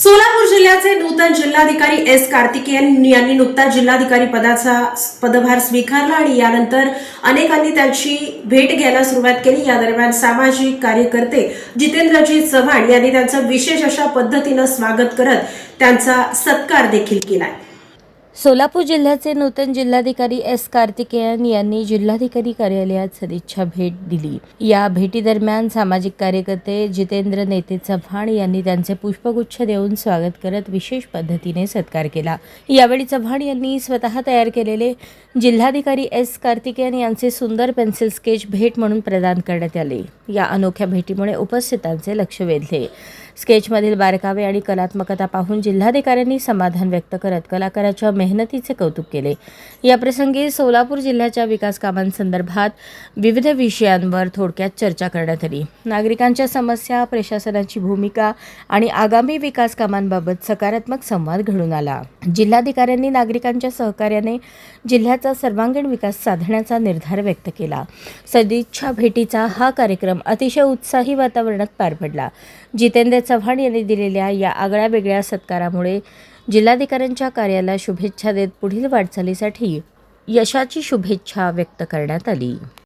सोलापूर जिल्ह्याचे नूतन जिल्हाधिकारी एस कार्तिकेयन यांनी नुकताच जिल्हाधिकारी पदाचा पदभार स्वीकारला आणि यानंतर अनेकांनी त्यांची भेट घ्यायला सुरुवात केली। या दरम्यान सामाजिक कार्यकर्ते जितेंद्रजी चव्हाण यांनी त्यांचं विशेष अशा पद्धतीनं स्वागत करत त्यांचा सत्कार देखील केला। सोलापूर जिल्ह्याचे नूतन जिल्हाधिकारी एस कार्तिकेयन यांनी जिल्हाधिकारी कार्यालयात सदिच्छा भेट दिली। या भेटीदरम्यान सामाजिक कार्यकर्ते जितेंद्र नेते चव्हाण यांनी त्यांचे पुष्पगुच्छ देऊन स्वागत करत विशेष पद्धतीने सत्कार केला। यावेळी चव्हाण यांनी स्वतः तयार केलेले जिल्हाधिकारी एस कार्तिकेयन यांचे सुंदर पेन्सिल स्केच भेट म्हणून प्रदान करण्यात आले। या अनोख्या भेटीमुळे उपस्थितांचे लक्ष वेधले। स्केचमधील बारकावे आणि कलात्मकता पाहून जिल्हाधिकाऱ्यांनी समाधान व्यक्त करत कलाकाराच्या मेहनतीचे कौतुक केले। या प्रसंगी सोलापूर जिल्ह्याच्या विकास कामांसंदर्भात विविध विषयांवर थोडक्यात चर्चा करण्यात आली। नागरिकांच्या समस्या, प्रशासनाची भूमिका आणि आगामी विकास कामांबाबत सकारात्मक संवाद घडून आला। जिल्हाधिकाऱ्यांनी नागरिकांच्या सहकार्याने जिल्ह्याचा सर्वांगीण विकास साधण्याचा निर्धार व्यक्त केला। सदिच्छा भेटीचा हा कार्यक्रम अतिशय उत्साही वातावरणात पार पडला। जितेंद्र चव्हाण यांनी दिलेल्या या आगळ्यावेगळ्या सत्कारामुळे जिल्हाधिकाऱ्यांच्या कार्याला शुभेच्छा देत पुढील वाटचालीसाठी यशाची शुभेच्छा व्यक्त करण्यात आली।